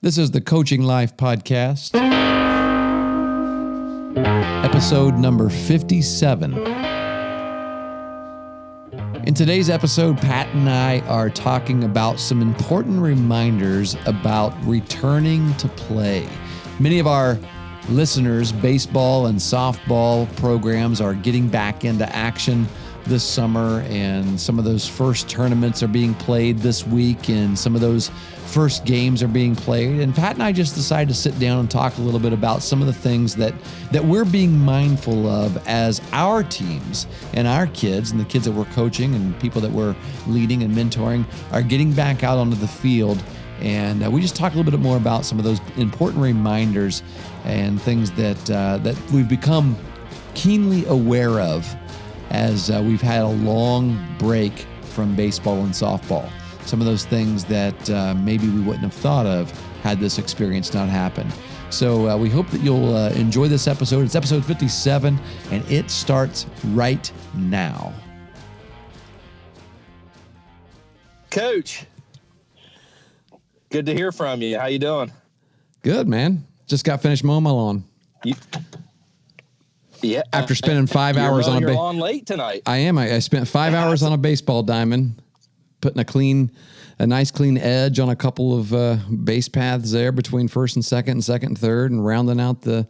This is the Coaching Life Podcast, episode number 57. In today's episode, Pat and I are talking about some important reminders about returning to play. Many of our listeners, baseball and softball programs are getting back into action this summer, and some of those first tournaments are being played this week, and some of those first games are being played. And Pat and I just decided to sit down and talk a little bit about some of the things that we're being mindful of as our teams and our kids and the kids that we're coaching and people that we're leading and mentoring are getting back out onto the field. And we just talk a little bit more about some of those important reminders and things that we've become keenly aware of as we've had a long break from baseball and softball. Some of those things that maybe we wouldn't have thought of had this experience not happened. So we hope that you'll enjoy this episode. It's episode 57, and it starts right now. Coach, good to hear from you. How you doing? Good, man. Just got finished mowing my lawn. Yeah. After spending 5 hours on your lawn late tonight. I am. I spent 5 hours on a baseball diamond, putting a nice clean edge on a couple of base paths there between first and second and third, and rounding out the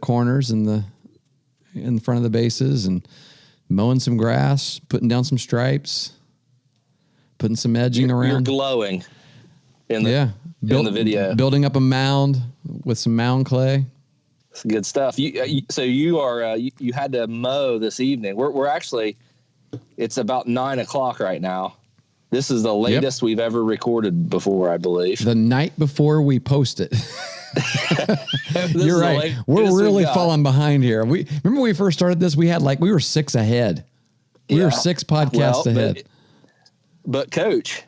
corners and in front of the bases, and mowing some grass, putting down some stripes, putting some edging around. You're glowing in the video. Building up a mound with some mound clay. It's good stuff. So you had to mow this evening. We're actually, it's about 9:00 right now. This is the latest we've ever recorded before, I believe. The night before we post it. You're right. We're really falling behind here. Remember when we first started this, we were 6 ahead. We were 6 podcasts ahead. But Coach,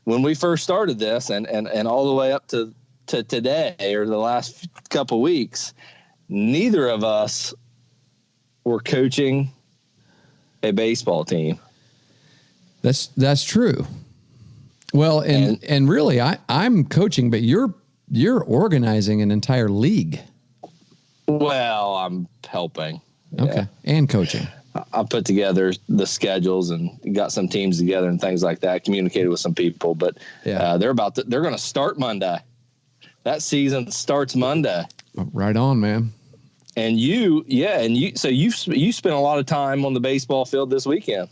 when we first started this and all the way up to today or the last couple weeks, neither of us were coaching a baseball team. That's true. Well, and really, I'm coaching, but you're organizing an entire league. Well, I'm helping. Okay, and coaching. I put together the schedules and got some teams together and things like that. Communicated with some people, but they're going to start Monday. That season starts Monday. Right on, man. And you spent a lot of time on the baseball field this weekend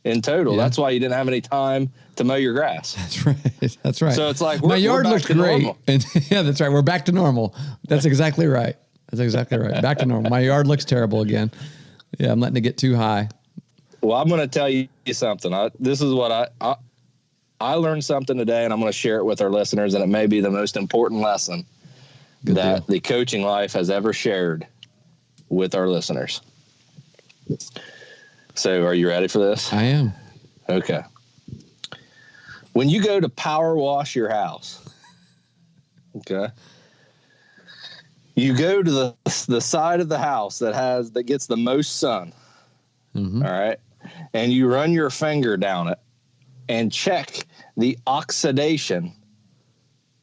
in total. Yeah. That's why you didn't have any time to mow your grass. That's right. So it's like my yard looks great. And yeah, that's right. We're back to normal. That's exactly right. Back to normal. My yard looks terrible again. Yeah, I'm letting it get too high. Well, I'm going to tell you something. This is what I learned something today, and I'm going to share it with our listeners, and it may be the most important lesson the Coaching Life has ever shared with our listeners. So are you ready for this? I am. Okay. When you go to power wash your house, okay, you go to the side of the house that gets the most sun, all right, and you run your finger down it and check the oxidation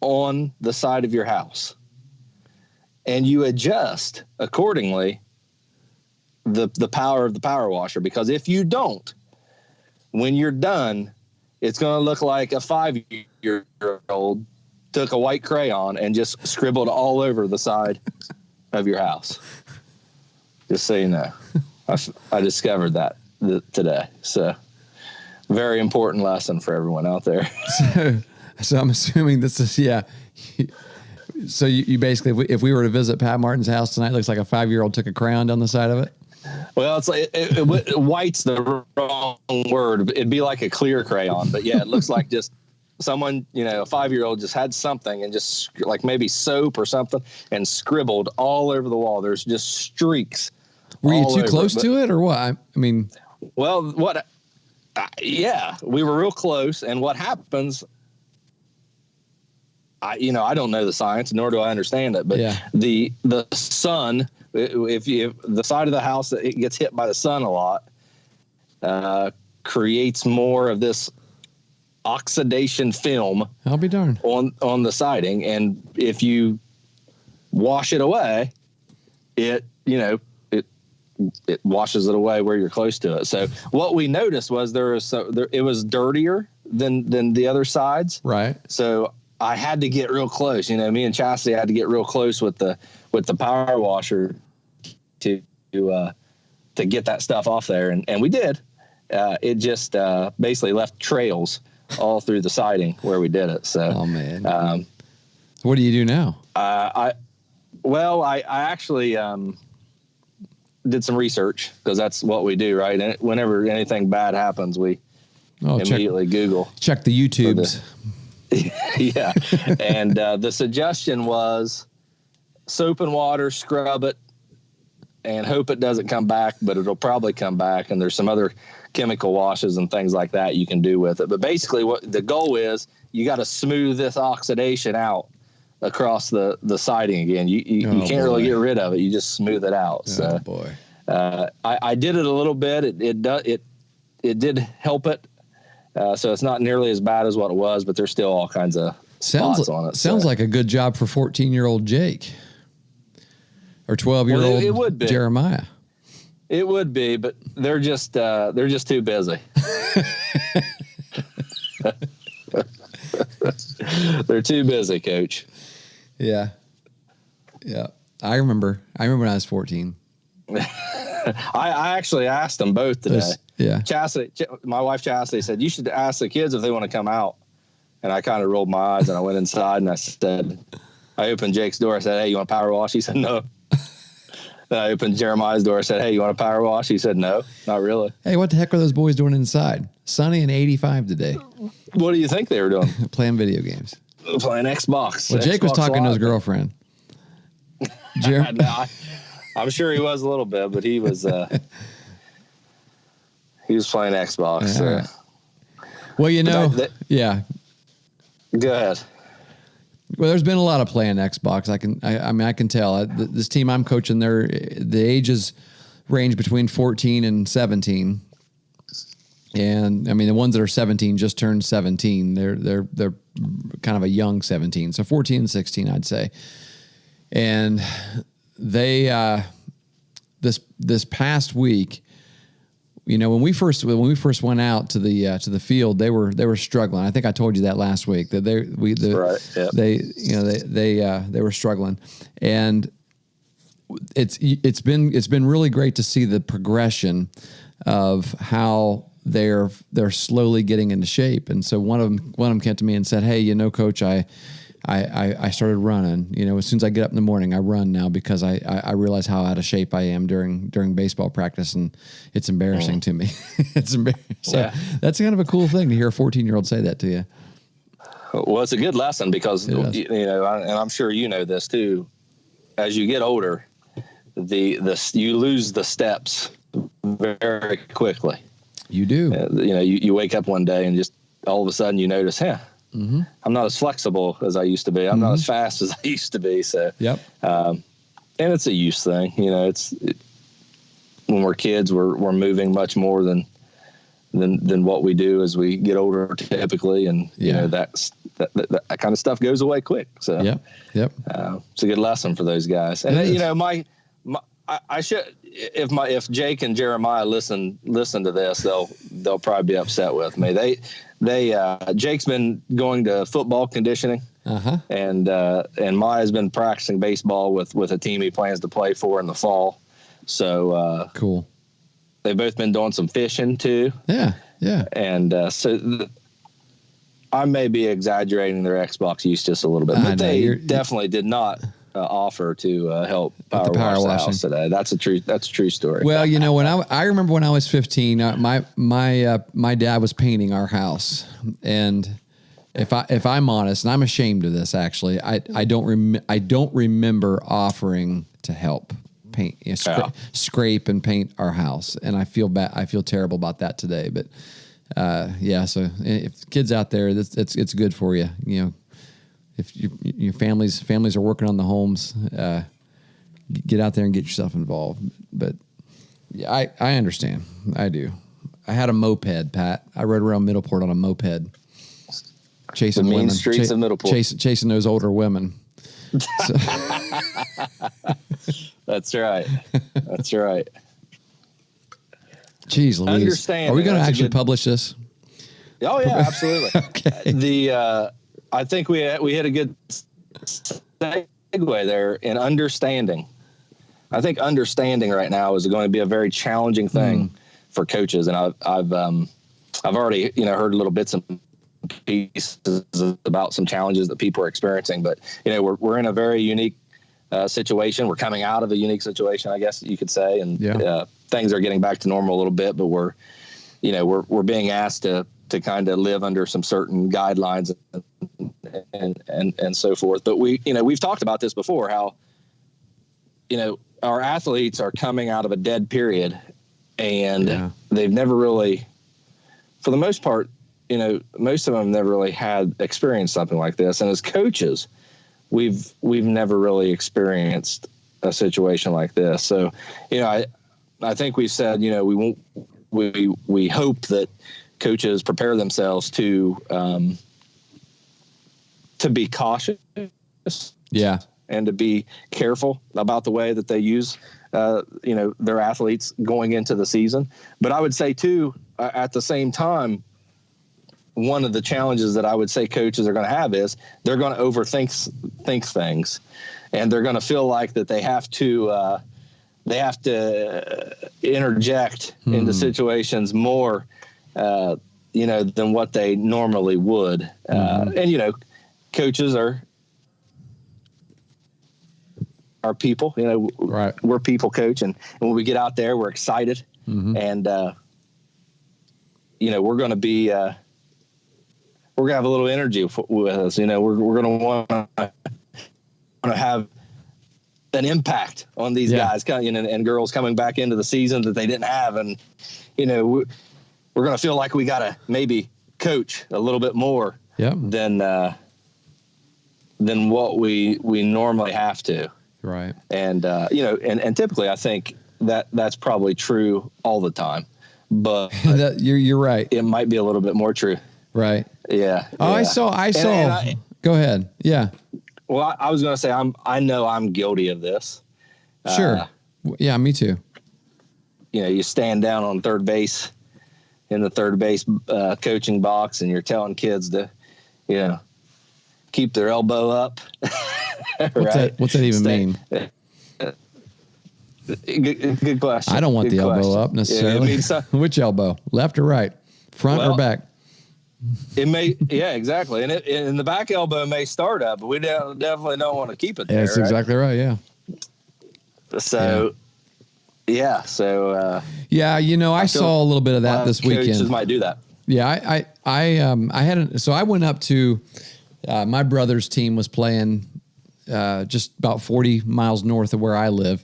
on the side of your house. And you adjust accordingly the power of the power washer, because if you don't, when you're done, it's going to look like a 5-year-old took a white crayon and just scribbled all over the side of your house. Just so you know, I discovered that today. So very important lesson for everyone out there. So I'm assuming this is, So you basically, if we were to visit Pat Martin's house tonight, it looks like a 5-year-old took a crayon down the side of it. Well, it's like white's the wrong word. It'd be like a clear crayon, but yeah, it looks like just someone, a 5-year-old just had something and just like maybe soap or something and scribbled all over the wall. There's just streaks. Were you too close to it or what? I mean, well, we were real close. And what happens, I don't know the science, nor do I understand it, but the sun, if the side of the house that it gets hit by the sun a lot, creates more of this oxidation film I'll be darned. on the siding, and if you wash it away, it washes it away where you're close to it. So what we noticed was it was dirtier than the other sides. Right. So I had to get real close. Me and Chastity had to get real close with the power washer to get that stuff off there, and we did. It just basically left trails all through the siding where we did it. So, oh man, what do you do now? I actually did some research, because that's what we do, right? And whenever anything bad happens, we immediately Google. Check the YouTubes. Yeah. And the suggestion was soap and water, scrub it, and hope it doesn't come back, but it'll probably come back. And there's some other chemical washes and things like that you can do with it. But basically what the goal is, you got to smooth this oxidation out across the siding again. You can't really get rid of it. You just smooth it out. Oh boy. I did it a little bit. It did help it. So it's not nearly as bad as what it was, but there's still all kinds of spots on it. Sounds like a good job for 14-year-old Jake or 12-year-old it would be. Jeremiah. It would be, but they're just too busy. They're too busy, Coach. Yeah. I remember when I was 14. I actually asked them both today. Yeah. Chastity, my wife Chastity said, you should ask the kids if they want to come out. And I kind of rolled my eyes, and I went inside and I opened Jake's door. I said, hey, you want a power wash? He said, no. Then I opened Jeremiah's door. I said, hey, you want a power wash? He said, no, not really. Hey, what the heck are those boys doing inside? Sunny and 85 today. What do you think they were doing? Playing video games. Playing Xbox. Well, Jake was talking to his girlfriend. I'm sure he was a little bit, but he was playing Xbox. Yeah, so. right. Well, yeah. Go ahead. Well, there's been a lot of playing Xbox. I can tell. This team I'm coaching, the ages range between 14 and 17. And I mean, the ones that are 17 just turned 17. They're kind of a young 17. So 14 and 16, I'd say. And they this past week, when we first went out to the field, they were struggling. I think I told you that last week that they were struggling, and it's been really great to see the progression of how they're slowly getting into shape. And so one of them came to me and said, hey, Coach, I started running. As soon as I get up in the morning, I run now because I realize how out of shape I am during baseball practice, and it's embarrassing to me. It's embarrassing. So that's kind of a cool thing to hear a 14-year-old say that to you. Well, it's a good lesson because, and I'm sure you know this too, as you get older, you lose the steps very quickly. You do. You wake up one day and just all of a sudden you notice, I'm not as flexible as I used to be. I'm not as fast as I used to be. So, yep. And it's a use thing. When we're kids, we're moving much more than what we do as we get older typically. And, that kind of stuff goes away quick. So, yep. It's a good lesson for those guys. And, I should, if Jake and Jeremiah listen to this, they'll probably be upset with me. Jake's been going to football conditioning, and Maya's been practicing baseball with a team he plans to play for in the fall. So cool. They've both been doing some fishing too. Yeah. And I may be exaggerating their Xbox use just a little bit, but they definitely did not offer to help power wash the house today. That's a true story. Well, when I remember when I was 15, my dad was painting our house, and if I'm honest, and I'm ashamed of this actually, I don't remember offering to help paint, scrape and paint our house, and I feel bad. I feel terrible about that today, but so if kids out there, it's good for you, If your families are working on the homes, get out there and get yourself involved. But yeah, I understand. I do. I had a moped, Pat. I rode around Middleport on a moped. chasing the mean women, streets of Middle Pool. chasing those older women. So. That's right. That's right. Jeez Louise. Understand. Are we going to actually publish this? Oh yeah, absolutely. Okay. I think we hit a good segue there in understanding. I think understanding right now is going to be a very challenging thing for coaches, and I've already heard little bits and pieces about some challenges that people are experiencing, but we're in a very unique situation. We're coming out of a unique situation, I guess you could say, and things are getting back to normal a little bit, but we're being asked to kind of live under some certain guidelines and so forth. But we've talked about this before, how our athletes are coming out of a dead period, and they've never really, for the most part, most of them never really had experienced something like this. And as coaches, we've never really experienced a situation like this. So, I think we said, we hope that coaches prepare themselves to be cautious. Yeah. And to be careful about the way that they use, their athletes going into the season. But I would say too, at the same time, one of the challenges that I would say coaches are going to have is they're going to overthink things, and they're going to feel like that they have to interject into situations more, than what they normally would. And coaches are people. Right. We're people, coach, and when we get out there, we're excited, and we're going to be. We're gonna have a little energy with us. We're gonna want to have an impact on these guys and girls coming back into the season that they didn't have, and we're gonna feel like we gotta maybe coach a little bit more than what we normally have to. Right. And and typically I think that's probably true all the time, but you're right. It might be a little bit more true. Right. Yeah. Oh, I saw. Go ahead. Yeah. Well, I was going to say, I know I'm guilty of this. Sure. Yeah, me too. You stand down on third base in the third base coaching box, and you're telling kids to, keep their elbow up. What's that even mean? Good question. I don't want the elbow up necessarily. Which elbow? Left or right? Front or back? It may, exactly. And the back elbow may start up, but we definitely don't want to keep it there. That's exactly right. Yeah. So, I saw a little bit of that this weekend. Coaches might do that. Yeah. I went up to, my brother's team was playing, just about 40 miles north of where I live.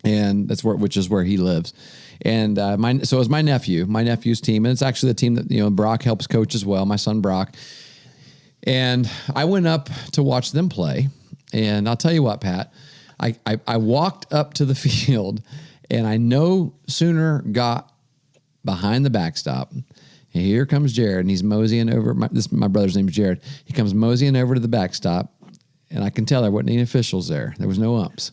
And which is where he lives. And so it was my nephew's team, and it's actually the team that Brock helps coach as well, my son Brock. And I went up to watch them play, and I'll tell you what, Pat, I walked up to the field, and I no sooner got behind the backstop. And here comes Jared, and he's moseying over. My brother's name is Jared. He comes moseying over to the backstop, and I can tell there wasn't any officials there. There was no umps.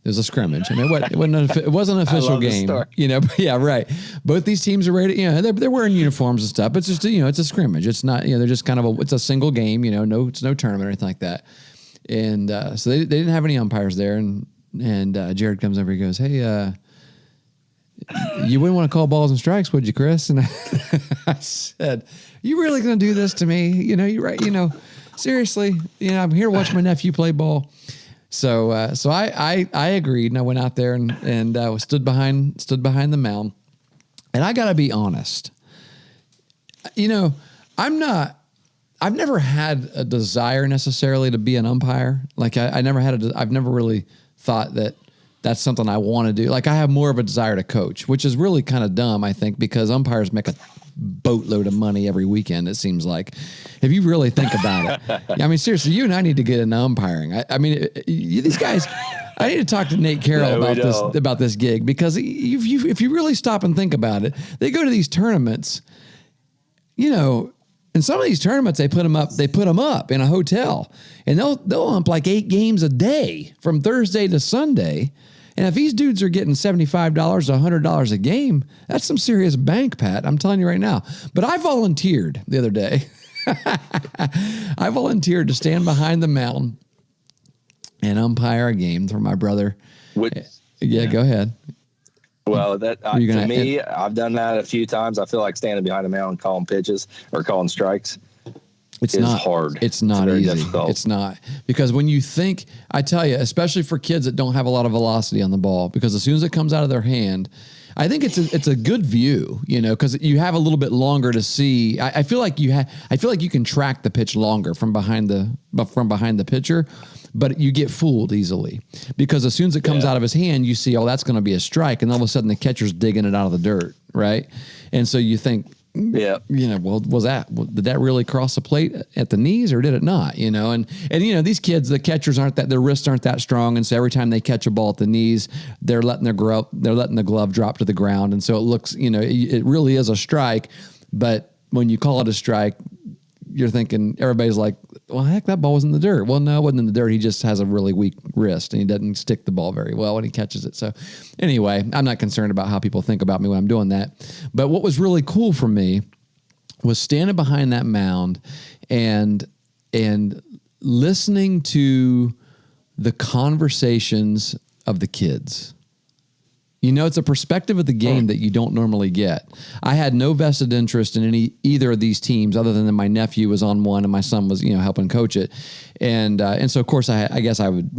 It was a scrimmage. I mean, it wasn't an official game, But yeah, right. Both these teams are ready. They're wearing uniforms and stuff. It's just, it's a scrimmage. It's not, they're just kind of it's a single game. It's no tournament or anything like that. And so they didn't have any umpires there. And Jared comes over. He goes, "Hey, you wouldn't want to call balls and strikes, would you, Chris?" And I said, "You really going to do this to me? You're right. Seriously. I'm here to watch my nephew play ball." So I agreed, and I went out there and stood behind the mound. And I got to be honest, I've never had a desire necessarily to be an umpire. Like I've never really thought that that's something I want to do. Like I have more of a desire to coach, which is really kind of dumb, I think, because umpires make a boatload of money every weekend, it seems like, if you really think about it. I mean, seriously, you and I need to get into umpiring. I mean, these guys, I need to talk to Nate Carroll about this gig, because if you really stop and think about it, they go to these tournaments, and And some of these tournaments, they put them up in a hotel, and they'll ump like 8 games a day from Thursday to Sunday. And if these dudes are getting $75 to $100 a game, that's some serious bank, Pat. I'm telling you right now. But I volunteered the other day. I volunteered to stand behind the mound and umpire a game for my brother. Go ahead. Well, to me, I've done that a few times. I feel like standing behind a mound calling pitches or calling strikes. It's not hard. It's not easy. Difficult. It's not, because when you think, I tell you, especially for kids that don't have a lot of velocity on the ball, because as soon as it comes out of their hand, I think it's a good view, because you have a little bit longer to see. I feel like you can track the pitch longer from behind the pitcher, but you get fooled easily, because as soon as it comes out of his hand, you see, that's going to be a strike, and all of a sudden the catcher's digging it out of the dirt, right? And so you think, did that really cross the plate at the knees, or did it not? And these kids, the catchers their wrists aren't that strong, and so every time they catch a ball at the knees, they're letting the glove drop to the ground, and so it looks, it really is a strike. But when you call it a strike, you're thinking, everybody's like, well, heck, that ball was in the dirt. Well, no, it wasn't in the dirt. He just has a really weak wrist, and he doesn't stick the ball very well when he catches it. So anyway, I'm not concerned about how people think about me when I'm doing that. But what was really cool for me was standing behind that mound and listening to the conversations of the kids. It's a perspective of the game that you don't normally get. I had no vested interest in either of these teams, other than my nephew was on one and my son was, helping coach it. And so of course I guess I would,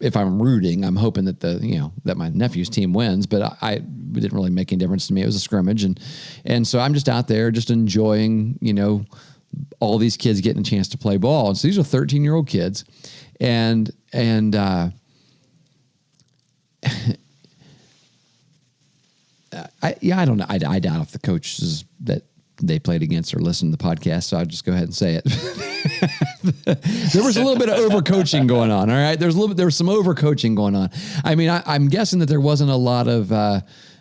if I'm rooting, I'm hoping that that my nephew's team wins, but it didn't really make any difference to me. It was a scrimmage. And so I'm just out there just enjoying, all these kids getting a chance to play ball. And so these are 13-year-old kids. And I don't know. I doubt if the coaches that they played against or listened to the podcast, so I'll just go ahead and say it. There was a little bit of overcoaching going on. All right, there was some overcoaching going on. I mean, I'm guessing that there wasn't a lot of.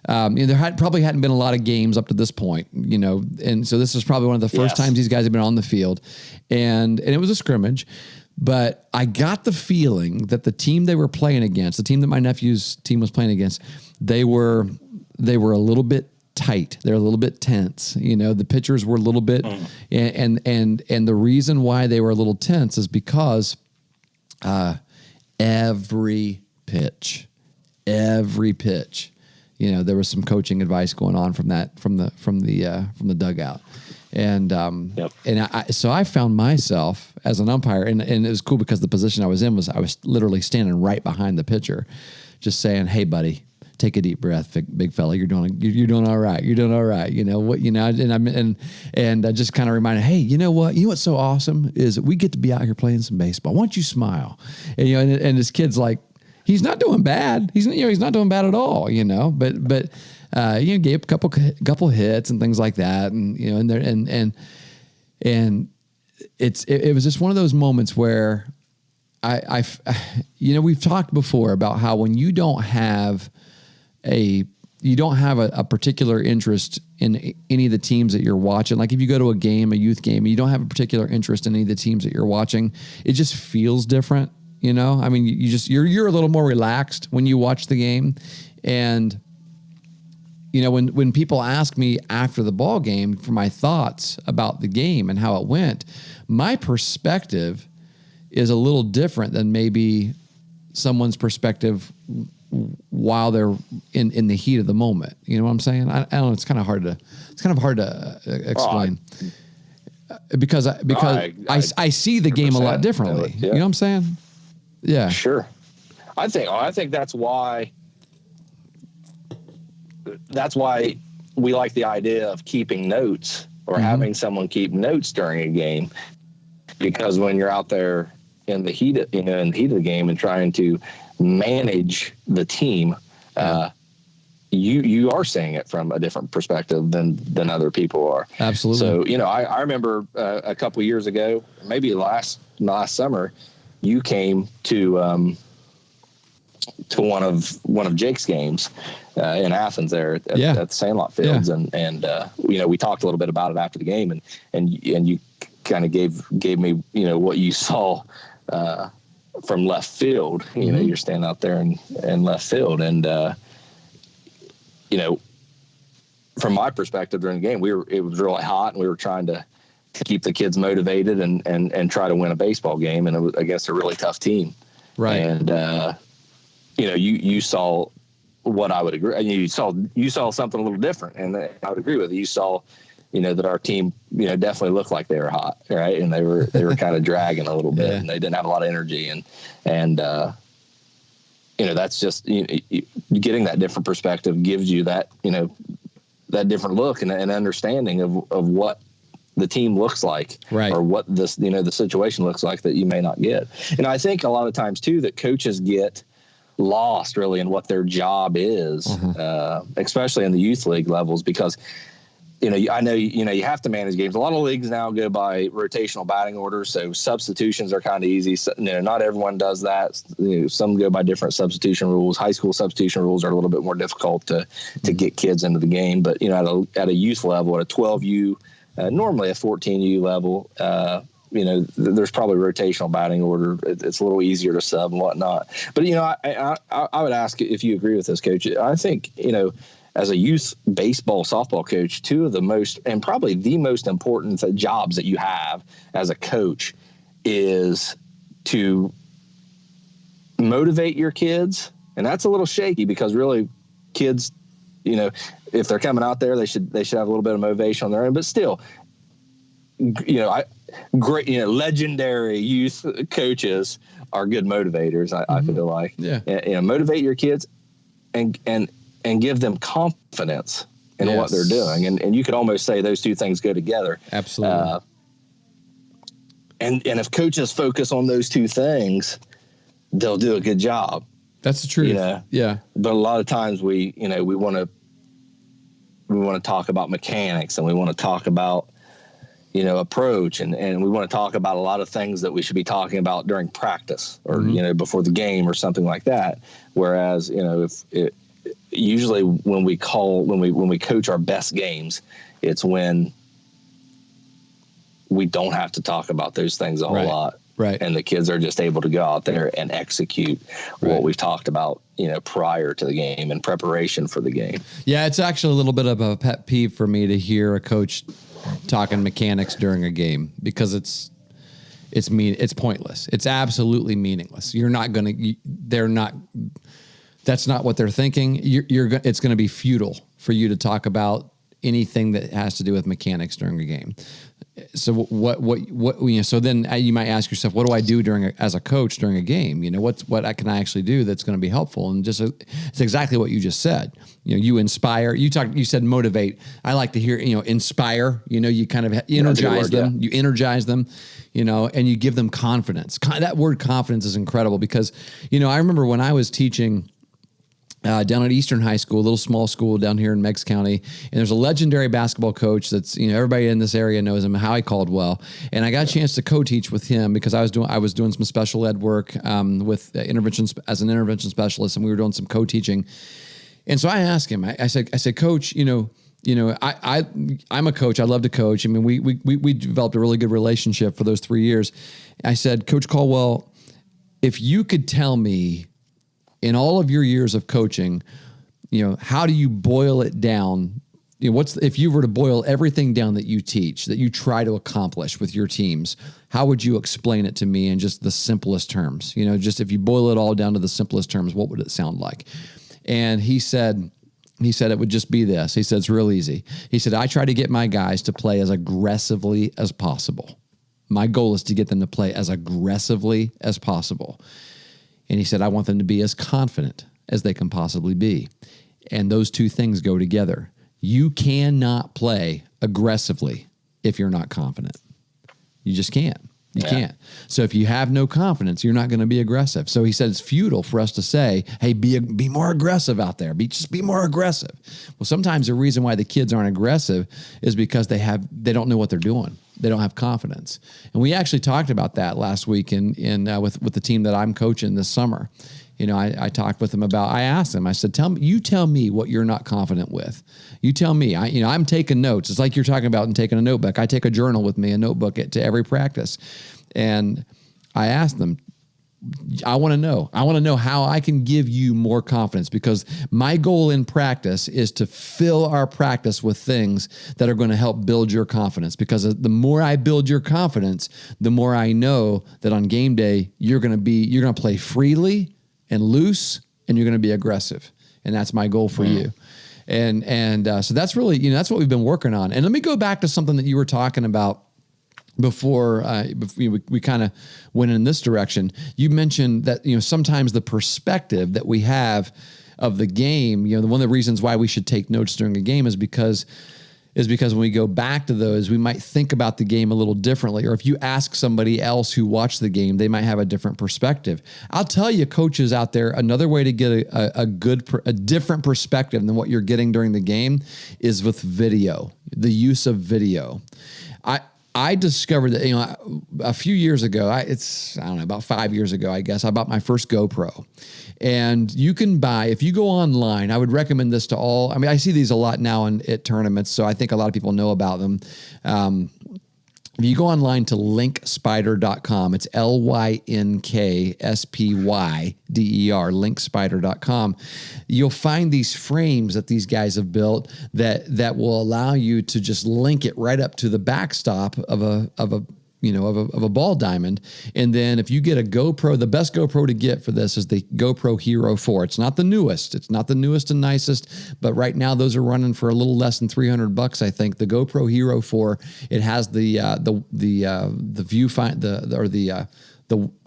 Probably hadn't been a lot of games up to this point, and so this is probably one of the first times these guys have been on the field, and it was a scrimmage. But I got the feeling that the team they were playing against, the team that my nephew's team was playing against, they were a little bit tight. They're a little bit tense. The pitchers were a little bit, and the reason why they were a little tense is because every pitch, there was some coaching advice going on from the dugout. And so I found myself as an umpire, and it was cool because the position I was in I was literally standing right behind the pitcher, just saying, "Hey, buddy, take a deep breath, big fella. You're doing all right. You're doing all right. And I just kind of reminded, hey, you know what? what's so awesome is we get to be out here playing some baseball. Why don't you smile?" And and this kid's like, he's not doing bad. He's not doing bad at all. But gave a couple hits and things like that, and it was just one of those moments where we've talked before about how when you don't have a particular interest in any of the teams that you're watching, like if you go to a youth game, and you don't have a particular interest in any of the teams that you're watching, it just feels different. I mean, you're a little more relaxed when you watch the game. And when people ask me after the ball game for my thoughts about the game and how it went, my perspective is a little different than maybe someone's perspective while they're in the heat of the moment. You know what I'm saying? I don't know. It's kind of hard to explain because I see the game a lot differently. You know what I'm saying? Yeah, sure. I think that's why we like the idea of keeping notes or having someone keep notes during a game, because when you're out there in the heat of the game and trying to manage the team, you are seeing it from a different perspective than other people are. Absolutely. So I remember a couple years ago, maybe last summer, you came to to one of Jake's games in Athens there at the Sandlot Fields, and we talked a little bit about it after the game, and you kind of gave me what you saw from left field. You're standing out there in left field, and from my perspective during the game, it was really hot, and we were trying to keep the kids motivated and try to win a baseball game, and it was against a really tough team. Right. And you saw what I would agree. You saw something a little different, and I would agree with you. You saw, that our team, definitely looked like they were hot, right? And they were kind of dragging a little bit, and they didn't have a lot of energy, and that's just getting that different perspective gives you that that different look and understanding of what the team looks like, right, or what this the situation looks like that you may not get. And I think a lot of times too that coaches get lost really in what their job is, especially in the youth league levels, because I know you have to manage games. A lot of leagues now go by rotational batting orders, so substitutions are kind of easy. So, not everyone does that. Some go by different substitution rules. High school substitution rules are a little bit more difficult to get kids into the game. But at a youth level, at a 12U, normally a 14U level, there's probably rotational batting order. It's a little easier to sub and whatnot. But I would ask if you agree with this, Coach. I think as a youth baseball, softball coach, two of the most, and probably the most important jobs that you have as a coach is to motivate your kids. And that's a little shaky because really kids, if they're coming out there, they should have a little bit of motivation on their own, but still, great, legendary youth coaches are good motivators. I feel like, motivate your kids and give them confidence in what they're doing. And you could almost say those two things go together. Absolutely. And if coaches focus on those two things, they'll do a good job. That's the truth. Yeah. But a lot of times we want to talk about mechanics, and we want to talk about, approach, and we want to talk about a lot of things that we should be talking about during practice or, before the game or something like that. Whereas, usually when we coach our best games, it's when we don't have to talk about those things a whole lot. Right. And the kids are just able to go out there and execute what we've talked about, prior to the game and preparation for the game. Yeah, it's actually a little bit of a pet peeve for me to hear a coach talking mechanics during a game, because it's pointless. It's absolutely meaningless. That's not what they're thinking. It's going to be futile for you to talk about anything that has to do with mechanics during a game. So so then you might ask yourself, what do I do as a coach during a game? What can I actually do that's going to be helpful? And it's exactly what you just said. You inspire, you said motivate. I like to hear, inspire, you kind of energize them, you energize them, and you give them confidence. That word confidence is incredible because, I remember when I was teaching down at Eastern High School, a little small school down here in Meigs County. And there's a legendary basketball coach that's, everybody in this area knows him, Howie Caldwell. And I got a chance to co-teach with him because I was doing some special ed work with interventions as an intervention specialist, and we were doing some co-teaching. And so I asked him, I said, Coach, I'm a coach. I love to coach. I mean, we developed a really good relationship for those 3 years. I said, Coach Caldwell, if you could tell me, in all of your years of coaching, how do you boil it down? If you were to boil everything down that you teach, that you try to accomplish with your teams, how would you explain it to me in just the simplest terms? Just if you boil it all down to the simplest terms, what would it sound like? And he said it would just be this. He said, it's real easy. He said, I try to get my guys to play as aggressively as possible. My goal is to get them to play as aggressively as possible. And he said, I want them to be as confident as they can possibly be. And those two things go together. You cannot play aggressively if you're not confident. You just can't. You can't. So if you have no confidence, you're not going to be aggressive. So he said it's futile for us to say, hey, be more aggressive out there. Just be more aggressive. Well, sometimes the reason why the kids aren't aggressive is because they don't know what they're doing. They don't have confidence. And we actually talked about that last week with the team that I'm coaching this summer. I talked with him about, I asked him, I said, tell me what you're not confident with. You tell me. I'm taking notes. It's like you're talking about and taking a notebook. I take a journal with me, a notebook to every practice. And I asked them, I want to know how I can give you more confidence, because my goal in practice is to fill our practice with things that are going to help build your confidence, because the more I build your confidence, the more I know that on game day, you're going to play freely and loose, and you're going to be aggressive. And that's my goal for you. And so that's really, that's what we've been working on. And let me go back to something that you were talking about before we kind of went in this direction. You mentioned that, sometimes the perspective that we have of the game, one of the reasons why we should take notes during a game is because when we go back to those, we might think about the game a little differently. Or if you ask somebody else who watched the game, they might have a different perspective. I'll tell you, coaches out there, another way to get a different perspective than what you're getting during the game is with video, the use of video. I discovered that, a few years ago, about 5 years ago, I guess, I bought my first GoPro. And you can buy, if you go online, I would recommend this to all. I mean, I see these a lot now at tournaments, so I think a lot of people know about them. If you go online to linkspider.com, it's LYNKSPYDER, linkspider.com, you'll find these frames that these guys have built that will allow you to just link it right up to the backstop of a ball diamond. And then if you get a GoPro, the best GoPro to get for this is the GoPro Hero 4. It's not the newest. It's not the newest and nicest, but right now those are running for a little less than $300, I think. The GoPro Hero 4, it has the viewfinder,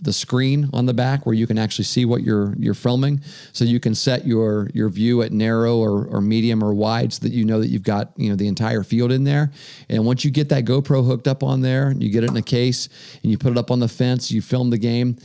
the screen on the back where you can actually see what you're filming. So you can set your view at narrow or medium or wide, so that that you've got the entire field in there. And once you get that GoPro hooked up on there, you get it in a case and you put it up on the fence, you film the game.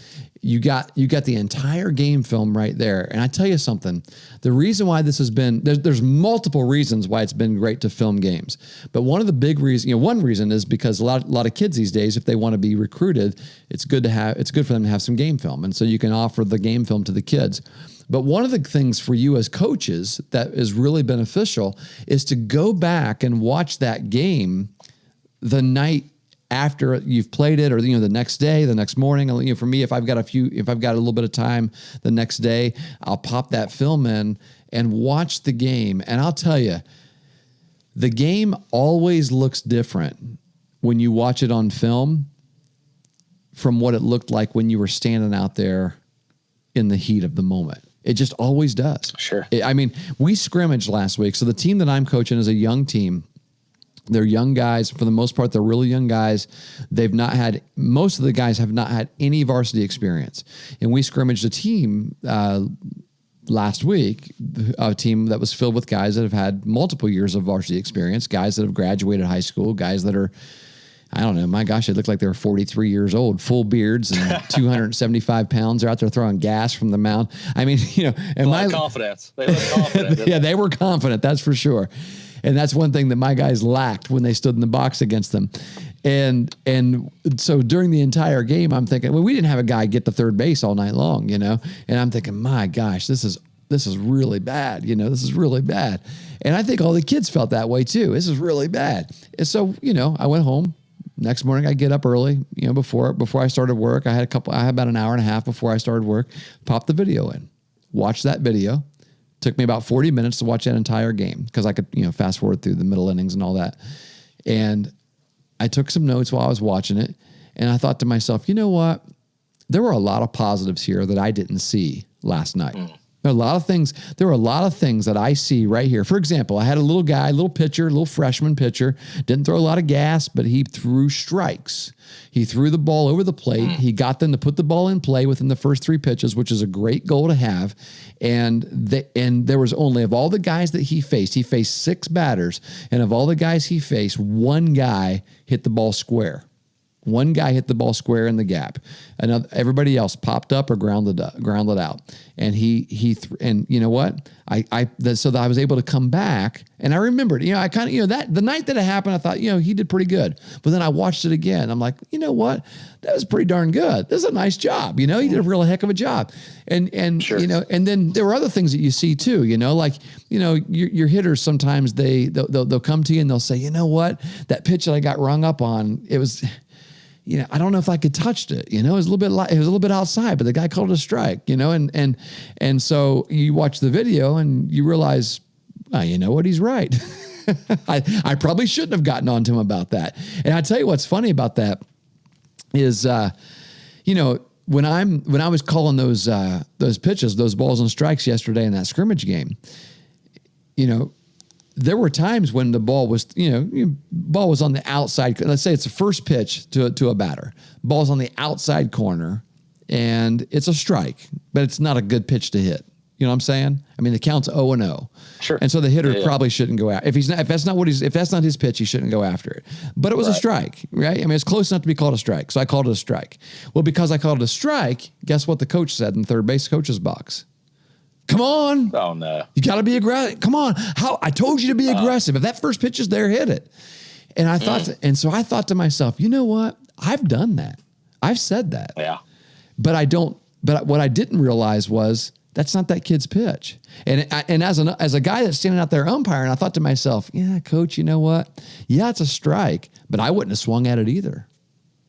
You got the entire game film right there. And I tell you something, the reason why this has been, there's multiple reasons why it's been great to film games. But one of the big reasons, one reason is because a lot of kids these days, if they want to be recruited, it's good for them to have some game film. And so you can offer the game film to the kids. But one of the things for you as coaches that is really beneficial is to go back and watch that game the night after you've played it, or the next day, the next morning. For me, if I've got a little bit of time the next day, I'll pop that film in and watch the game. And I'll tell you, the game always looks different when you watch it on film from what it looked like when you were standing out there in the heat of the moment. It just always does. Sure. We scrimmaged last week. So the team that I'm coaching is a young team. They're young guys. For the most part, they're really young guys. Most of the guys have not had any varsity experience. And we scrimmaged a team last week, a team that was filled with guys that have had multiple years of varsity experience, guys that have graduated high school, guys that are, I don't know, my gosh, it looked like they were 43 years old, full beards and 275 pounds. They're out there throwing gas from the mound. And my confidence. They look confident. Yeah, they were confident. That's for sure. And that's one thing that my guys lacked when they stood in the box against them. And so during the entire game, I'm thinking, well, we didn't have a guy get to third base all night long, And I'm thinking, my gosh, this is really bad. This is really bad. And I think all the kids felt that way too. This is really bad. And so, I went home. Next morning, I get up early, before I started work. I had about an hour and a half before I started work, popped the video in, watched that video. Took me about 40 minutes to watch that entire game because I could, fast forward through the middle innings and all that. And I took some notes while I was watching it. And I thought to myself, you know what? There were a lot of positives here that I didn't see last night. There were a lot of things that I see right here. For example, I had a little guy, little pitcher, little freshman pitcher, didn't throw a lot of gas, but he threw strikes. He threw the ball over the plate. He got them to put the ball in play within the first 3 pitches, which is a great goal to have. And there was only, of all the guys that he faced 6 batters, and of all the guys he faced, 1 guy hit the ball square. One guy hit the ball square in the gap. Everybody else popped up or grounded out. And and you know what? So that I was able to come back, and I remembered, I kind of, that the night that it happened, I thought, he did pretty good. But then I watched it again. I'm like, you know what? That was pretty darn good. This is a nice job. He did a real heck of a job. And sure. And then there were other things that you see too, like, your hitters, sometimes they'll come to you and they'll say, you know what? That pitch that I got rung up on, it was, I don't know if I could touched it. It was a little bit outside, but the guy called it a strike. And so you watch the video and you realize, you know what, he's right. I probably shouldn't have gotten on to him about that. And I tell you what's funny about that is, when I was calling those pitches, those balls and strikes yesterday in that scrimmage game, there were times when the ball was, ball was on the outside. Let's say it's the first pitch to a batter. Ball's on the outside corner, and it's a strike, but it's not a good pitch to hit. You know what I'm saying? I mean, the count's 0-0. Sure. And so the hitter probably shouldn't go out. If that's not his pitch, he shouldn't go after it. But it was a strike, right? I mean, it's close enough to be called a strike. So I called it a strike. Well, because I called it a strike, guess what the coach said in the third base coach's box? Come on. Oh, no. You got to be aggressive. Come on. I told you to be aggressive. If that first pitch is there, hit it. And I thought, so I thought to myself, you know what? I've done that. I've said that. Yeah. But what I didn't realize was that's not that kid's pitch. And as a guy that's standing out there umpiring, I thought to myself, yeah, coach, you know what? Yeah, it's a strike, but I wouldn't have swung at it either.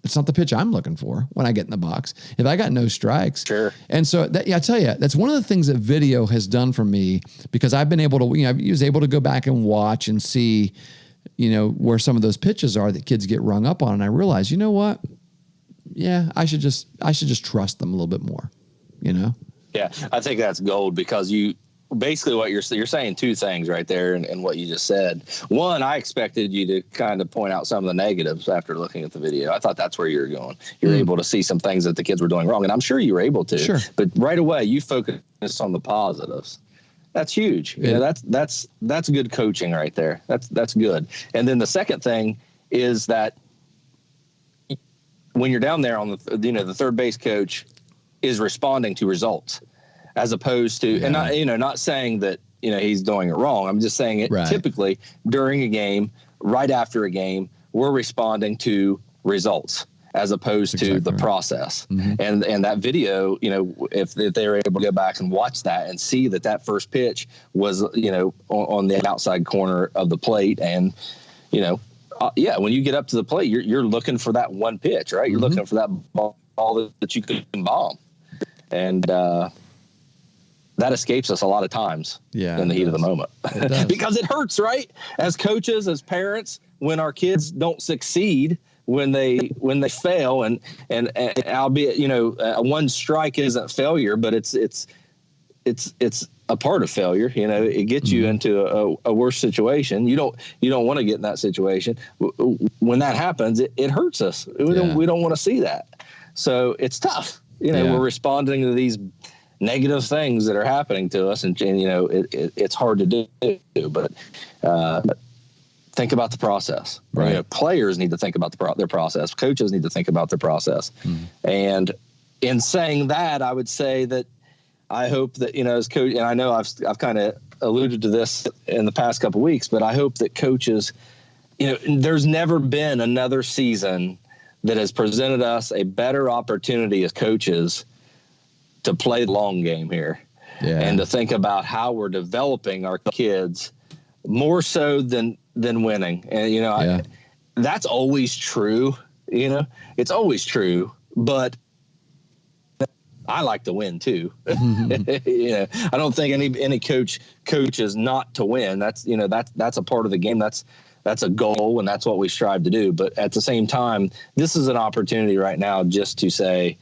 It's not the pitch I'm looking for when I get in the box. If I got no strikes. Sure. And so I tell you, that's one of the things that video has done for me, because I've been able to, I was able to go back and watch and see, where some of those pitches are that kids get rung up on. And I realized, you know what? Yeah, I should just trust them a little bit more, Yeah, I think that's gold, because basically what you're saying two things right there in what you just said. One, I expected you to kind of point out some of the negatives after looking at the video. I thought that's where you were going. You're able to see some things that the kids were doing wrong, and I'm sure you were able to. Sure. But right away, you focused on the positives. That's huge. That's good coaching right there. That's good. And then the second thing is that when you're down there on the third base coach is responding to results, as opposed to, and not saying that, he's doing it wrong. I'm just saying it typically during a game, right after a game, we're responding to results as opposed to the process. Mm-hmm. And that video, if they were able to go back and watch that and see that first pitch was, on the outside corner of the plate. And, when you get up to the plate, you're looking for that one pitch, right? You're looking for that ball that you can bomb. And, that escapes us a lot of times in the heat of the moment because it hurts, right? As coaches, as parents, when our kids don't succeed, when they fail, and albeit, a one strike isn't failure, but it's a part of failure. It gets you into a worse situation. You don't want to get in that situation. When that happens, it hurts us. We don't want to see that. So it's tough. We're responding to these negative things that are happening to us, and it's hard to do, but think about the process. Right. Players need to think about their process. Coaches need to think about their process. And in saying that, I would say that I hope that, as coach, and I know I've kind of alluded to this in the past couple of weeks, but I hope that coaches, there's never been another season that has presented us a better opportunity as coaches to play the long game here and to think about how we're developing our kids more so than winning. And, that's always true. It's always true, but I like to win too. I don't think any coach coaches not to win. That's a part of the game. That's a goal, and that's what we strive to do. But at the same time, this is an opportunity right now just to say,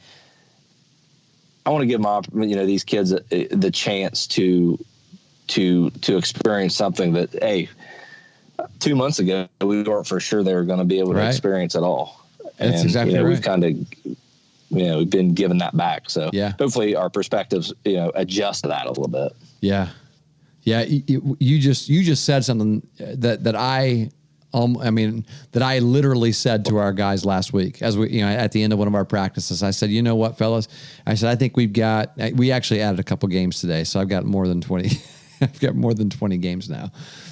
I want to give these kids the chance to experience something that, hey, 2 months ago we weren't for sure they were going to be able to experience at all. That's exactly right. We've kind of, we've been given that back. So hopefully our perspectives, adjust to that a little bit. Yeah. Yeah. You just said something that I that I literally said to our guys last week, as we, at the end of one of our practices, I said, you know what, fellas? I said, I think we actually added a couple games today. So I've got more than 20. I've got more than 20 games now.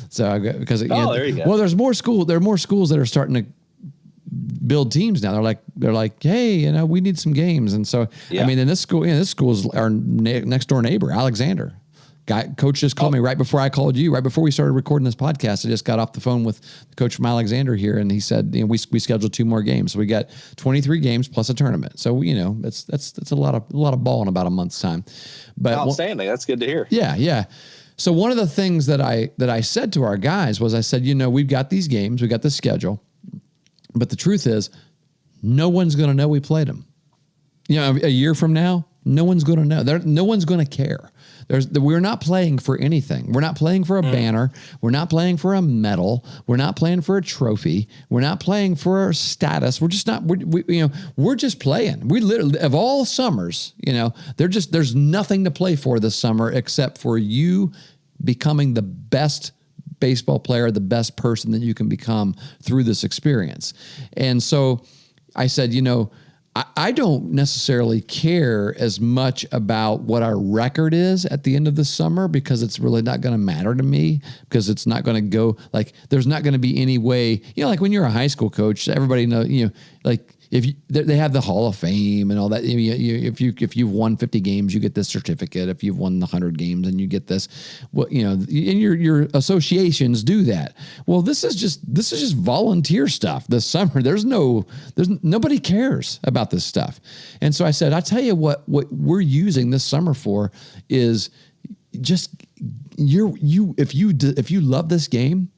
So there you go. Well, there are more schools that are starting to build teams now. They're like, hey, we need some games. And so, in this school, this school is our next door neighbor, Alexander. Coach just called me right before I called you, right before we started recording this podcast. I just got off the phone with the coach from Alexander here, and he said, we scheduled 2 more games. So we got 23 games plus a tournament. So, that's a lot of ball in about a month's time. But outstanding. That's good to hear. Yeah. Yeah. So one of the things that I said to our guys was, I said, we've got these games, we got this schedule, but the truth is no one's going to know we played them. A year from now, no one's going to know. No one's going to care. We're not playing for anything. We're not playing for a banner. We're not playing for a medal. We're not playing for a trophy. We're not playing for a status. We're just not. We're just playing. We literally, of all summers, there's nothing to play for this summer except for you becoming the best baseball player, the best person that you can become through this experience. And so I said, I don't necessarily care as much about what our record is at the end of the summer, because it's really not going to matter to me, because it's not going to go there's not going to be any way, like when you're a high school coach, everybody knows, if they have the Hall of Fame and all that, if you've won 50 games, you get this certificate. If you've won 100 games, and you get this, and your associations do that. Well, this is just volunteer stuff this summer. There's nobody cares about this stuff. And so I said, I tell you what we're using this summer for is just if you love this game,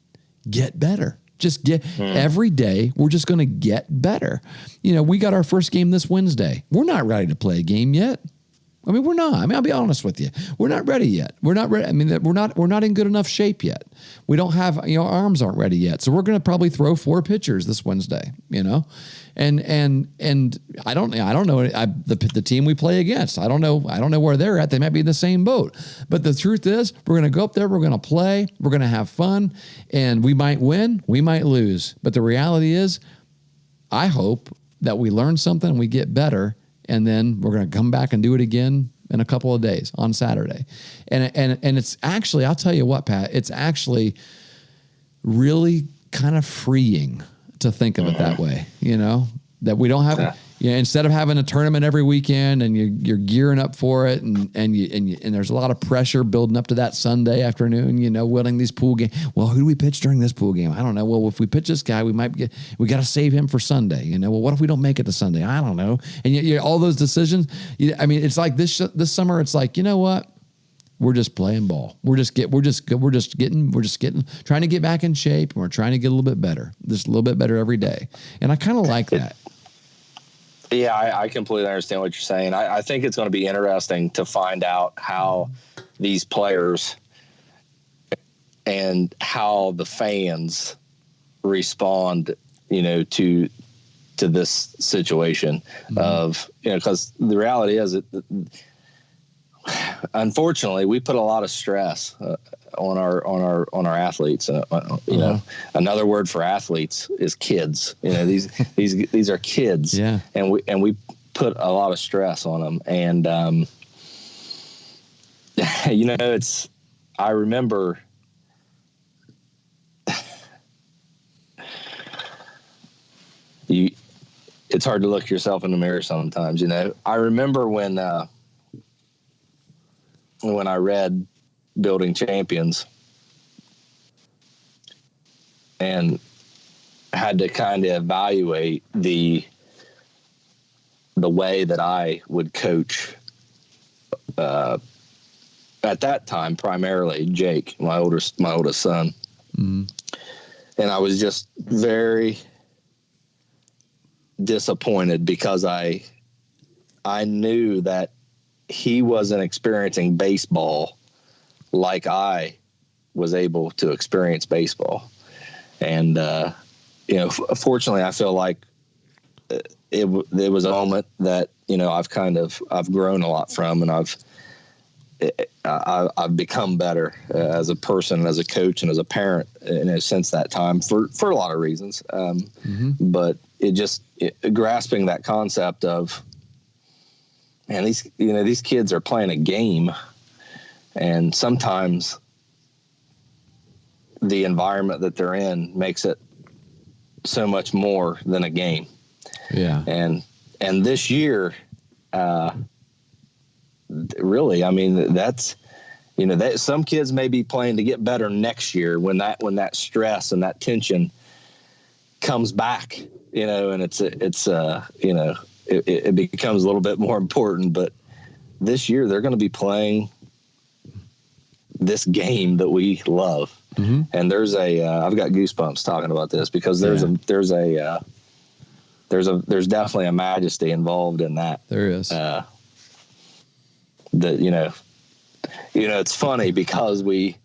get better. Just get every day. We're just going to get better. We got our first game this Wednesday. We're not ready to play a game yet. We're not. I'll be honest with you. We're not ready yet. We're not ready. We're not in good enough shape yet. We don't have, our arms aren't ready yet. So we're going to probably throw 4 pitchers this Wednesday, and I don't know the team we play against. I don't know where they're at. They might be in the same boat. But the truth is, we're going to go up there. We're going to play. We're going to have fun, and we might win. We might lose. But the reality is, I hope that we learn something and we get better. And then we're going to come back and do it again in a couple of days on Saturday. And it's actually, I'll tell you what, Pat, it's actually really kind of freeing to think of it that way, that we don't have, instead of having a tournament every weekend and you're gearing up for it, and there's a lot of pressure building up to that Sunday afternoon, winning these pool games. Well, who do we pitch during this pool game? I don't know. Well, if we pitch this guy, we got to save him for Sunday. Well, what if we don't make it to Sunday? I don't know. And all those decisions. It's like this summer. It's like, you know what? We're just playing ball. We're just trying to get back in shape, and we're trying to get a little bit better, just a little bit better every day. And I kind of like that. Yeah, I completely understand what you're saying. I think it's going to be interesting to find out how these players and how the fans respond, to this situation of, because the reality is, unfortunately, we put a lot of stress on our athletes. Another word for athletes is kids. These are kids. Yeah. And we put a lot of stress on them. And I remember it's hard to look yourself in the mirror sometimes. I remember when I read Building Champions and had to kind of evaluate the way that I would coach at that time, primarily Jake, my oldest son. Mm-hmm. And I was just very disappointed because I knew that he wasn't experiencing baseball like I was able to experience baseball. And, fortunately, I feel like it was a moment that, I've grown a lot from, and I've become better as a person, as a coach, and as a parent, since that time for a lot of reasons. But grasping that concept of, man, these kids are playing a game, and sometimes the environment that they're in makes it so much more than a game. Yeah. And this year, really, I mean, that's, that some kids may be playing to get better next year when that stress and that tension comes back, and it becomes a little bit more important. But this year they're going to be playing this game that we love. Mm-hmm. And there's I've got goosebumps talking about this, because there's definitely a majesty involved in that. There is. It's funny because we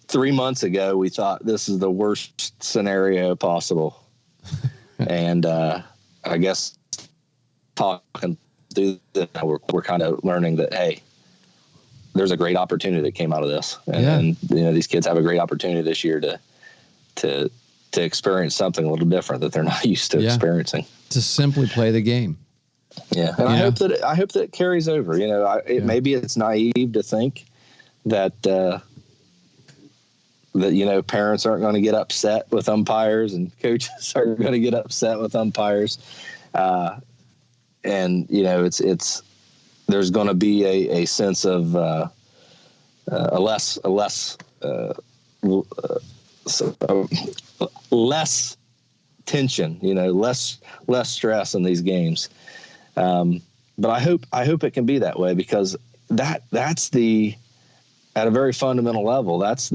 3 months ago we thought this is the worst scenario possible, and I guess talking through that, we're kind of learning that, hey, there's a great opportunity that came out of this, and these kids have a great opportunity this year to experience something a little different that they're not used to experiencing. To simply play the game. Yeah, and I hope that it carries over. Maybe it's naive to think that parents aren't going to get upset with umpires and coaches aren't going to get upset with umpires, and it's there's going to be a sense of less tension, less stress in these games. But I hope it can be that way, because that's at a very fundamental level, that's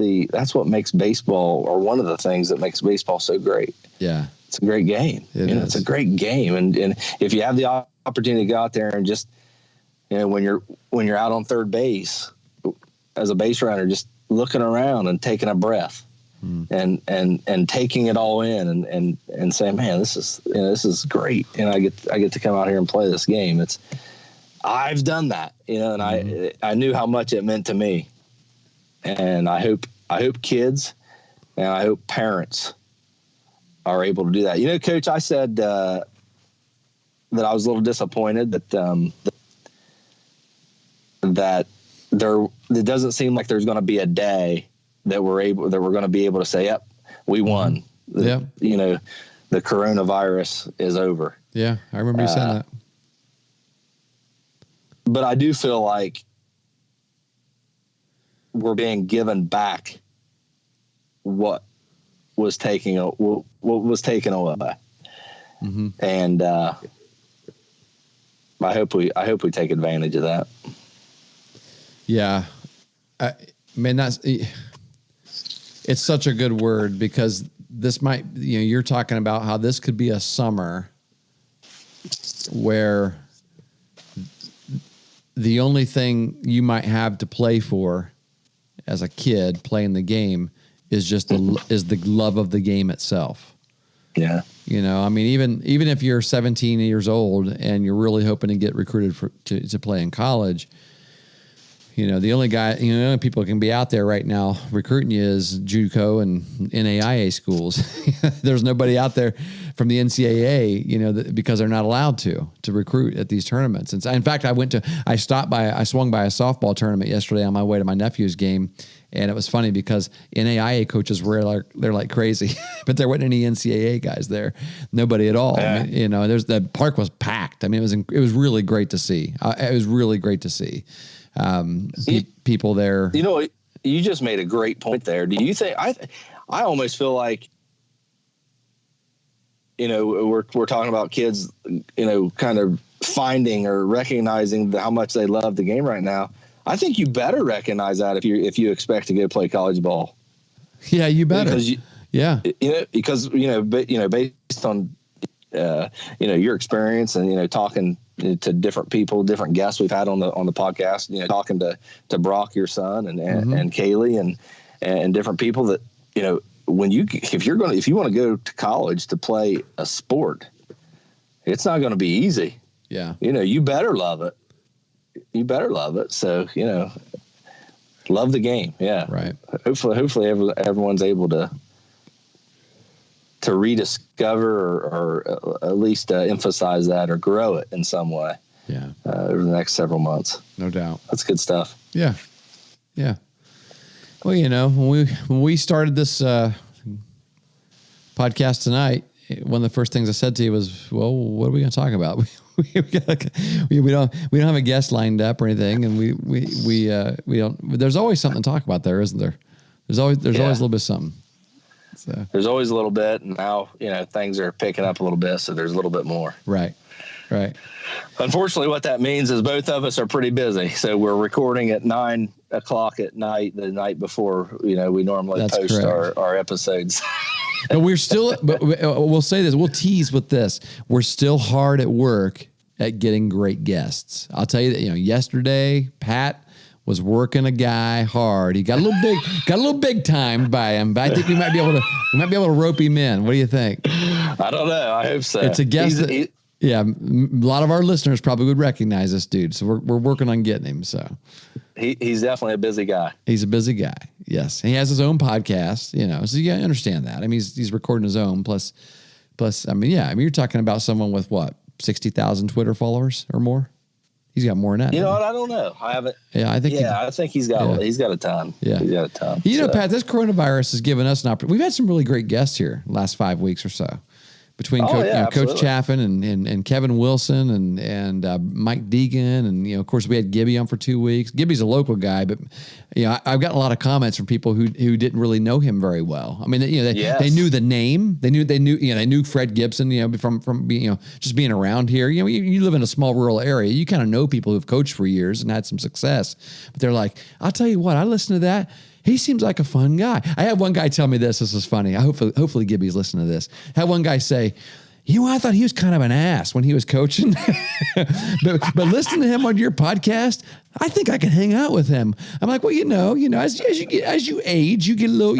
what makes baseball, or one of the things that makes baseball so great. Yeah. It's a great game. It's a great game. And if you have the opportunity to go out there and just, when you're out on third base as a base runner, just looking around and taking a breath and taking it all in and saying, man, this is great. And I get to come out here and play this game. I've done that, and I knew how much it meant to me. And I hope kids and I hope parents are able to do that. Coach, I said that I was a little disappointed that it doesn't seem like there's going to be a day that we're going to be able to say, yep, we won. Yeah. The coronavirus is over. Yeah. I remember you saying that. But I do feel like we're being given back what was taken away. Mm-hmm. And I hope we take advantage of that. Yeah. It's such a good word, because this might, you're talking about how this could be a summer where the only thing you might have to play for as a kid playing the game is just the love of the game itself. Yeah. Even if you're 17 years old and you're really hoping to get recruited to play in college, the only people can be out there right now recruiting you is JUCO and NAIA schools. There's nobody out there from the NCAA, because they're not allowed to recruit at these tournaments. And in fact, I swung by a softball tournament yesterday on my way to my nephew's game. And it was funny because NAIA coaches they're like crazy, but there wasn't any NCAA guys there, nobody at all. Yeah. The park was packed. It was really great to see. It was really great to see. People there. You just made a great point there. Do you think I almost feel like, we're talking about kids, kind of finding or recognizing how much they love the game right now. I think you better recognize that if you expect to go play college ball. Yeah, you better. Because based on your experience and talking to different people, different guests we've had on the podcast, talking to Brock, your son, and Kaylee and different people that, if you want to go to college to play a sport, it's not going to be easy. Yeah. You better love it. you better love it. So, love the game. Yeah. Right. Hopefully everyone's able to rediscover or at least emphasize that or grow it in some way. Yeah. Over the next several months. No doubt. That's good stuff. Yeah. Yeah. Well, when we started this podcast tonight, one of the first things I said to you was, "Well, what are we going to talk about?" we don't have a guest lined up or anything, and we don't. There's always something to talk about there, isn't there? There's always a little bit of something. So there's always a little bit, and now things are picking up a little bit, so there's a little bit more. Right. Unfortunately, what that means is both of us are pretty busy. So we're recording at 9:00 at night, the night before we normally post our episodes. But we're still. But we'll say this. We'll tease with this. We're still hard at work at getting great guests. I'll tell you that. Yesterday, Pat was working a guy hard. He got a little big time by him. But I think we might be able to rope him in. What do you think? I don't know. I hope so. It's a guest. Yeah, a lot of our listeners probably would recognize this dude. So we're working on getting him. So he's definitely a busy guy. He's a busy guy. Yes, he has his own podcast. So you gotta understand that. I mean, he's recording his own. Plus, you're talking about someone with what 60,000 Twitter followers or more. He's got more than that. You know what? I don't know. I haven't. Yeah, I think. Yeah, I think he's got a ton. Yeah, he's got a ton. Pat, this coronavirus has given us an opportunity. We've had some really great guests here the last 5 weeks or so. Between Coach Chaffin and Kevin Wilson and Mike Deegan and of course we had Gibby on for 2 weeks. Gibby's a local guy, but I've gotten a lot of comments from people who didn't really know him very well. I mean, they knew the name, they knew Fred Gibson, from being just being around here. You live in a small rural area, you kind of know people who've coached for years and had some success. But they're like, I'll tell you what, I listened to that. He seems like a fun guy. I had one guy tell me this. This is funny. Hopefully Gibby's listening to this. I had one guy say, I thought he was kind of an ass when he was coaching, but listening to him on your podcast, I think I can hang out with him. I'm like, well, as you age, you get a little,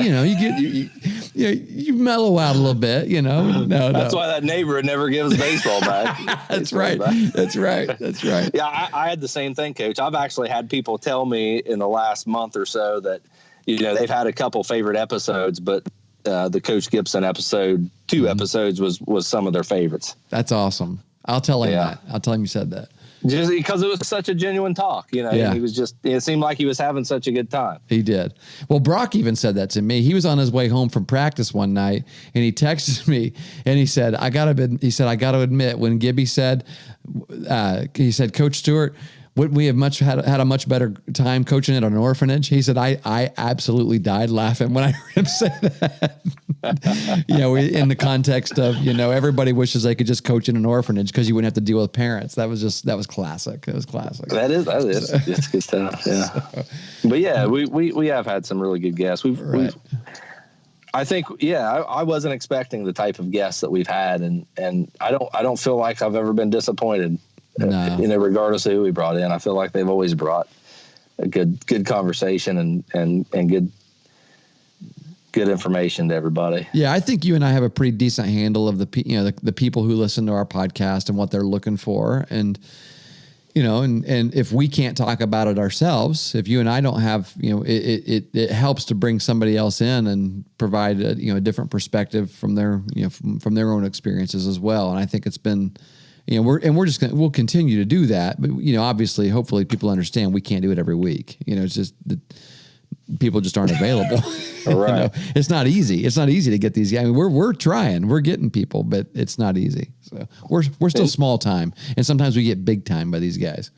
you mellow out a little bit, No, that's why that neighbor never gives baseball back. That's right. That's right. Yeah, I had the same thing, Coach. I've actually had people tell me in the last month or so that they've had a couple favorite episodes, but the Coach Gibson episode, 2 episodes was some of their favorites. That's awesome. I'll tell him that. I'll tell him you said that. Just because it was such a genuine talk, Yeah. He was it seemed like he was having such a good time. He did. Well, Brock even said that to me. He was on his way home from practice one night and he texted me and he said, I got to admit when Gibby said, Coach Stewart, wouldn't we have had a much better time coaching at an orphanage? He said, I absolutely died laughing when I heard him say that. In the context of, everybody wishes they could just coach in an orphanage because you wouldn't have to deal with parents. That was classic. It was classic. That is it's good stuff. Yeah. So, but yeah, we have had some really good guests. I think, I wasn't expecting the type of guests that we've had, and I don't feel like I've ever been disappointed. No. Regardless of who we brought in, I feel like they've always brought a good conversation and good information to everybody. Yeah, I think you and I have a pretty decent handle of the people who listen to our podcast and what they're looking for, and and if we can't talk about it ourselves, if you and I don't have, it helps to bring somebody else in and provide a different perspective from their from their own experiences as well. And I think it's been. We'll continue to do that, but obviously, hopefully, people understand we can't do it every week. It's just that people just aren't available. Right. It's not easy. It's not easy to get these guys. I mean, we're trying, we're getting people, but it's not easy. So we're still small time, and sometimes we get big time by these guys.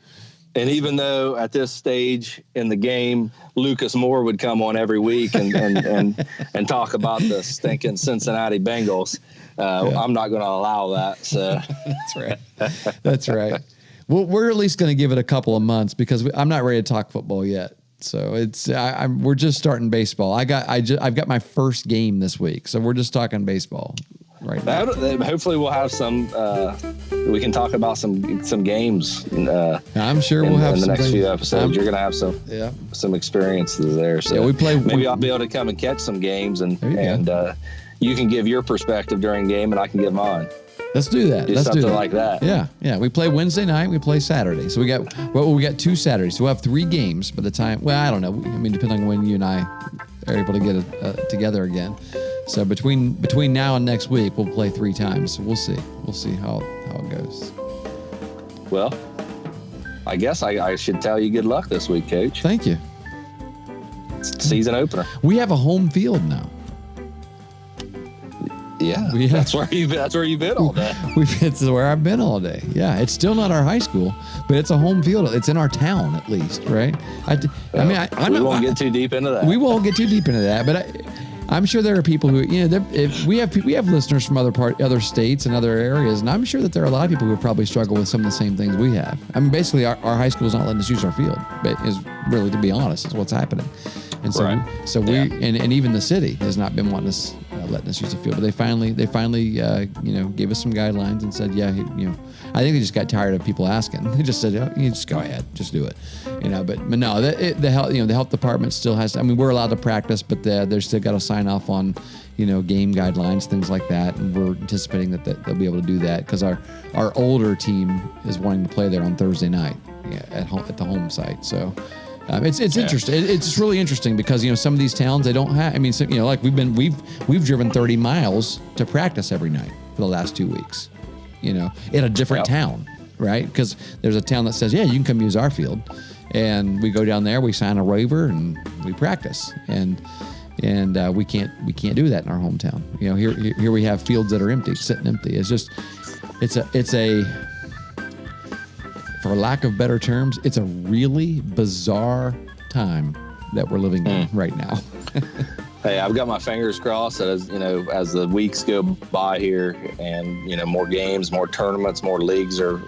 And even though at this stage in the game, Lucas Moore would come on every week and talk about the stinking Cincinnati Bengals, I'm not going to allow that. So that's right. That's right. Well, we're at least going to give it a couple of months because I'm not ready to talk football yet. So we're just starting baseball. I've got my first game this week, so we're just talking baseball right now. Hopefully, we'll have some. We can talk about some games. I'm sure we'll have in the some next few episodes. You're going to have some experiences there. So we play. Maybe I'll be able to come and catch some games, and you can give your perspective during game, and I can give mine. Let's do that. Do Let's something do that. like that. Yeah. We play Wednesday night. We play Saturday. So we got 2 Saturdays. So we'll have 3 games by the time. Well, I don't know. I mean, depending on when you and I are able to get together again. So between now and next week, we'll play 3 times. So we'll see. We'll see how it goes. Well, I guess I should tell you good luck this week, Coach. Thank you. It's season opener. We have a home field now. Yeah, that's where you've been all day. It's where I've been all day. Yeah, it's still not our high school, but it's a home field. It's in our town at least, right? We won't get too deep into that. We won't get too deep into that, but I'm sure there are people who, if we have listeners from other states and other areas, and I'm sure that there are a lot of people who probably struggle with some of the same things we have. I mean, basically, our high school is not letting us use our field. Is really, to be honest, is what's happening. And so, and even the city has not been wanting us letting us use the field. But they finally, gave us some guidelines and said, I think they just got tired of people asking. They just said, you just go ahead, just do it, But no, the health department still has. I mean, we're allowed to practice, but they're still got to sign off on, game guidelines, things like that. And we're anticipating that they'll be able to do that because our older team is wanting to play there on Thursday night at the home site. So. It's interesting. It's really interesting because some of these towns they don't have. I mean, like we've driven 30 miles to practice every night for the last 2 weeks. In a different town, right? Because there's a town that says, you can come use our field, and we go down there, we sign a waiver, and we practice, and we can't do that in our hometown. Here we have fields that are sitting empty. It's a for lack of better terms, it's a really bizarre time that we're living in right now. Hey, I've got my fingers crossed that as the weeks go by here and, more games, more tournaments, more leagues are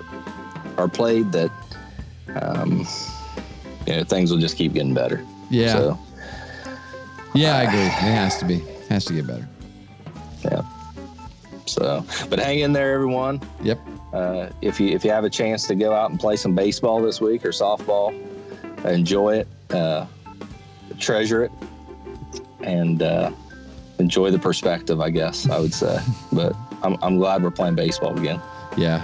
played, that, things will just keep getting better. Yeah. So, yeah, I agree. It has to be. It has to get better. Yeah. So, but hang in there, everyone. Yep. If you have a chance to go out and play some baseball this week or softball, enjoy it, treasure it, and enjoy the perspective, I guess I would say. But I'm glad we're playing baseball again. Yeah.